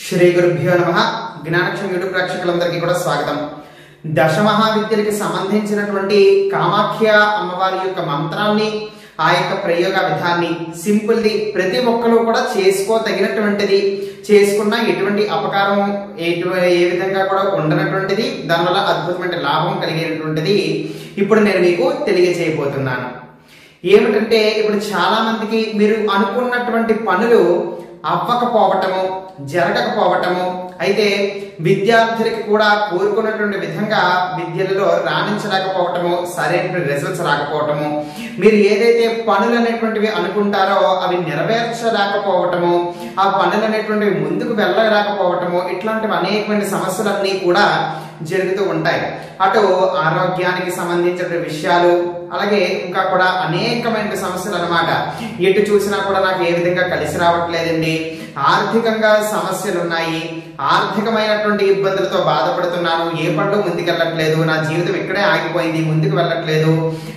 శ్రీ గురుభ్యో నమః. జ్ఞానక్షం యూట్యూబ్ ప్రేక్షకులందరికీ కూడా స్వాగతం. దశమహావిద్యలకి సంబంధించినటువంటి కామాఖ్య అమ్మవారి యొక్క మంత్రాన్ని, ఆ యొక్క ప్రయోగ విధాన్ని సింపుల్ది, ప్రతి ఒక్కరు కూడా చేసుకోదగినటువంటిది, చేసుకున్న ఎటువంటి అపకారం ఏ విధంగా కూడా ఉండనటువంటిది, దానివల్ల అద్భుతమైన లాభం కలిగేటువంటిది ఇప్పుడు నేను మీకు తెలియజేయబోతున్నాను. ఏమిటంటే, ఇప్పుడు చాలా మందికి మీరు అనుకున్నటువంటి పనులు అవ్వకపోవటము, జరగకపోవటము, అయితే విద్యార్థులకి కూడా కోరుకున్నటువంటి విధంగా విద్యలలో రాణించలేకపోవటము, సరైన రిజల్ట్స్ రాకపోవటము, మీరు ఏదైతే పనులు అనేటువంటివి అనుకుంటారో అవి నెరవేర్చలేకపోవటము, ఆ పనులు అనేటువంటివి ముందుకు వెళ్ళలేకపోవటము, ఇట్లాంటివి అనేకమైన సమస్యలన్నీ కూడా జరుగుతూ ఉంటాయి. అటు ఆరోగ్యానికి సంబంధించిన విషయాలు, అలాగే ఇంకా కూడా అనేకమైన సమస్యలు అన్నమాట. ఎటు చూసినా కూడా నాకు ఏ విధంగా కలిసి రావట్లేదండి, ఆర్థికంగా సమస్యలు ఉన్నాయి, ఆర్థికమైనటువంటి ఇబ్బందులతో బాధపడుతున్నాను, ఏ పనులు ముందుకెళ్ళట్లేదు, నా జీవితం ఇక్కడే ఆగిపోయింది, ముందుకు వెళ్ళట్లేదు,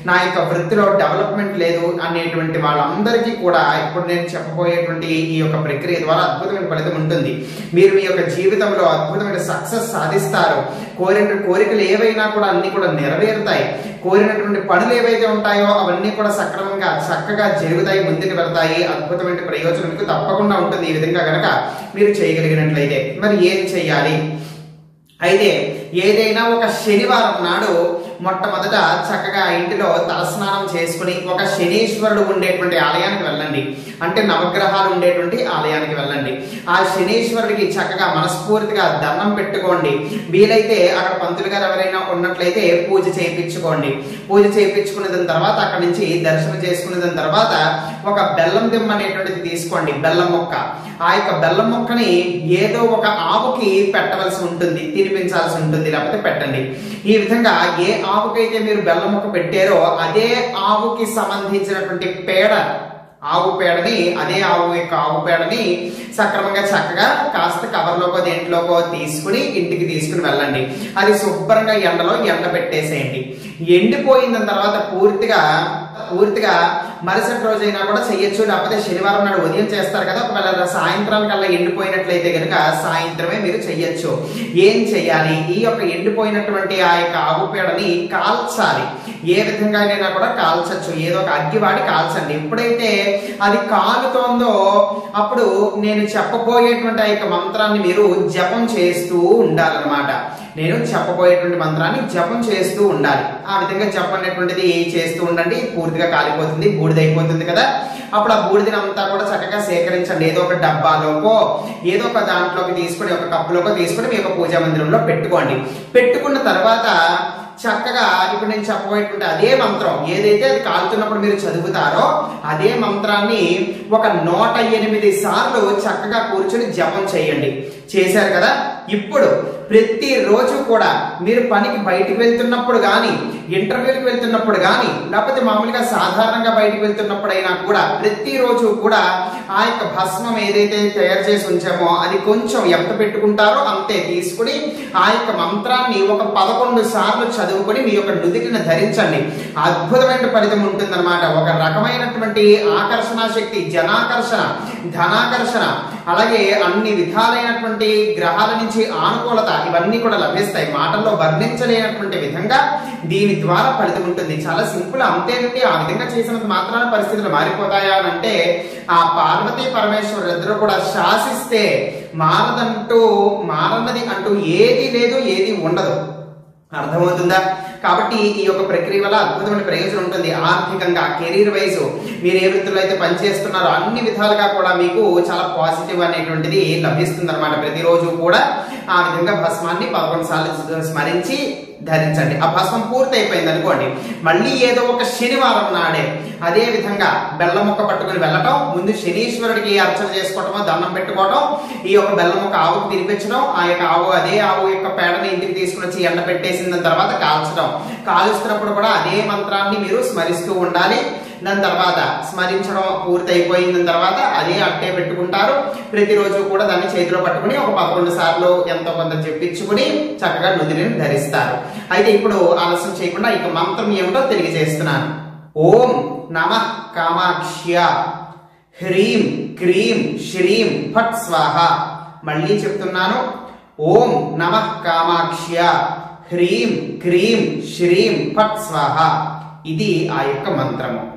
నా యొక్క వృత్తిలో డెవలప్మెంట్ లేదు అనేటువంటి వాళ్ళందరికీ కూడా ఇప్పుడు నేను చెప్పబోయేటువంటి ఈ యొక్క ప్రక్రియ ద్వారా అద్భుతమైన ఫలితం ఉంటుంది. మీరు మీ యొక్క జీవితంలో అద్భుతమైన సక్సెస్ సాధిస్తారు. కోరిన కోరికలు ఏవైనా కూడా అన్ని కూడా నెరవేరుతాయి. కోరినటువంటి పనులు ఏవైతే ఉంటాయో అవన్నీ కూడా సక్రమంగా చక్కగా జరుగుతాయి, ముందుకు వెళ్తాయి. అద్భుతమైన ప్రయోజనం మీకు తప్పకుండా ఉంటుంది ఈ విధంగా గనక మీరు చేయగలిగినట్లయితే. మరి ఏం చెయ్యాలి? అయితే ఏదైనా ఒక శనివారం నాడు మొట్టమొదట చక్కగా ఇంటిలో తలస్నానం చేసుకుని ఒక శనీశ్వరుడు ఉండేటువంటి ఆలయానికి వెళ్ళండి. అంటే నవగ్రహాలు ఉండేటువంటి ఆలయానికి వెళ్ళండి. ఆ శనీశ్వరుడికి చక్కగా మనస్ఫూర్తిగా దండం పెట్టుకోండి. వీలైతే అక్కడ పంతులు గారు ఎవరైనా ఉన్నట్లయితే పూజ చేయించుకోండి. పూజ చేయించుకున్న తర్వాత అక్కడి నుంచి దర్శనం చేసుకున్న తర్వాత ఒక బెల్లం దిమ్మ అనేటువంటిది తీసుకోండి, బెల్లం మొక్క. ఆ యొక్క బెల్లం మొక్కని ఏదో ఒక ఆవుకి పెట్టవలసి ఉంటుంది, తినిపించాల్సి ఉంటుంది, లేకపోతే పెట్టండి. ఈ విధంగా ఏ ఆవుకైతే మీరు బెల్లం మొక్క పెట్టారో అదే ఆవుకి సంబంధించినటువంటి పేడ, ఆవు పేడని, అదే ఆవు యొక్క ఆవు పేడని సక్రమంగా చక్కగా కాస్త కవర్లోకో దేంట్లోకో తీసుకుని ఇంటికి తీసుకుని వెళ్ళండి. అది శుభ్రంగా ఎండలో ఎండబెట్టేసేయండి. ఎండిపోయిన తర్వాత పూర్తిగా మరుసటి రోజైనా కూడా చెయ్యొచ్చు, లేకపోతే శనివారం నాడు ఉదయం చేస్తారు కదా, ఒకవేళ సాయంత్రానికల్లా ఎండిపోయినట్లయితే కనుక సాయంత్రమే మీరు చెయ్యొచ్చు. ఏం చెయ్యాలి? ఈ యొక్క ఎండిపోయినటువంటి ఆ యొక్క ఆవు పేడని కాల్చాలి. ఏ విధంగానైనా కూడా కాల్చచ్చు, ఏదో ఒక అగ్గివాడి కాల్చండి. ఎప్పుడైతే అది కాలుతోందో అప్పుడు నేను చెప్పబోయేటువంటి ఆ యొక్క మంత్రాన్ని మీరు జపం చేస్తూ ఉండాలన్నమాట. నేను చెప్పబోయేటువంటి మంత్రాన్ని జపం చేస్తూ ఉండాలి. ఆ విధంగా జపం అనేటువంటిది చేస్తూ ఉండండి. పూర్తిగా కాలిపోతుంది, బూడిదైపోతుంది కదా, అప్పుడు ఆ బూడిదని అంతా కూడా చక్కగా సేకరించండి. ఏదో ఒక డబ్బాలోకో ఏదో ఒక దాంట్లోకి తీసుకొని, ఒక కప్పులోకో తీసుకొని మీ యొక్క పూజా మందిరంలో పెట్టుకోండి. పెట్టుకున్న తర్వాత చక్కగా ఇప్పుడు నేను చెప్పబోయేటువంటి అదే మంత్రం ఏదైతే అది కాలుతున్నప్పుడు మీరు చదువుతారో అదే మంత్రాన్ని ఒక 108 సార్లు చక్కగా కూర్చొని జపం చేయండి. చేశారు కదా, ఇప్పుడు ప్రతిరోజు కూడా మీరు పనికి బయటికి వెళ్తున్నప్పుడు కానీ, ఇంటర్వ్యూకి వెళ్తున్నప్పుడు కానీ, లేకపోతే మామూలుగా సాధారణంగా బయటికి వెళ్తున్నప్పుడైనా కూడా ప్రతిరోజు కూడా ఆ యొక్క భస్మం ఏదైతే తయారు చేసి ఉంచామో అది కొంచెం ఎంత పెట్టుకుంటారో అంతే తీసుకుని ఆ యొక్క మంత్రాన్ని ఒక 11 సార్లు చదువుకొని మీ యొక్క నుదిటిని ధరించండి. అద్భుతమైన ఫలితం ఉంటుందన్నమాట. ఒక రకమైనటువంటి ఆకర్షణ శక్తి, జనాకర్షణ, ధనాకర్షణ, అలాగే అన్ని విధాలైనటువంటి గ్రహాల నుంచి ఆనుకూలత ఇవన్నీ కూడా లభిస్తాయి. మాటల్లో వర్ణించలేనటువంటి విధంగా దీని ద్వారా ఫలితం ఉంటుంది. చాలా సింపుల్, అంతేనండి. ఆ విధంగా చేసినంత మాత్రాన పరిస్థితులు మారిపోతాయా అని అంటే ఆ పార్వతీ పరమేశ్వరుడు ఇద్దరు కూడా శాసిస్తే మారన్నది అంటూ ఏది లేదు, ఏది ఉండదు. అర్థమవుతుందా? కాబట్టి ఈ యొక్క ప్రక్రియ వల్ల అద్భుతమైన ప్రయోజనం ఉంటుంది. ఆర్థికంగా, కెరీర్ వైజ్ మీరు ఏ వృత్తిలో అయితే పనిచేస్తున్నారో అన్ని విధాలుగా కూడా మీకు చాలా పాజిటివ్ అనేటువంటిది లభిస్తుంది అనమాట. ప్రతిరోజు కూడా ఆ విధంగా భస్మాన్ని 11 సార్లు స్మరించి ధరించండి. ఆ భస్మం పూర్తి అయిపోయింది అనుకోండి, మళ్ళీ ఏదో ఒక శనివారం నాడే అదే విధంగా బెల్లం మొక్క పట్టుకుని వెళ్ళటం, ముందు శనీశ్వరుడికి అర్చన చేసుకోవటమో, దండం పెట్టుకోవటం, ఈ యొక్క బెల్లం మొక్క ఆవుకు తినిపించడం, ఆ యొక్క అదే ఆవు యొక్క పేడని ఇంటికి తీసుకుని వచ్చి ఎండ పెట్టేసిన తర్వాత కాల్చడం. కాలుస్తున్నప్పుడు కూడా అదే మంత్రాన్ని మీరు స్మరిస్తూ ఉండాలి. దాని తర్వాత స్మరించడం పూర్తి అయిపోయిన తర్వాత అదే అట్టే పెట్టుకుంటారు. ప్రతిరోజు కూడా దాన్ని చేతిలో పట్టుకుని ఒక 11 సార్లు ఎంతో కొంత చెప్పించుకుని చక్కగా నుదిని ధరిస్తారు. అయితే ఇప్పుడు ఆలస్యం చేయకుండా ఇక మంత్రం ఏమిటో తెలియజేస్తున్నాను. ఓం నమః కామాక్ష్య హ్రీం క్రీం శ్రీం ఫట్ స్వాహ మళ్ళీ చెప్తున్నాను. ఓం నమః కామాక్ష్య హ్రీం క్రీం శ్రీం ఫట్ స్వాహ. ఇది ఆ యొక్క మంత్రము.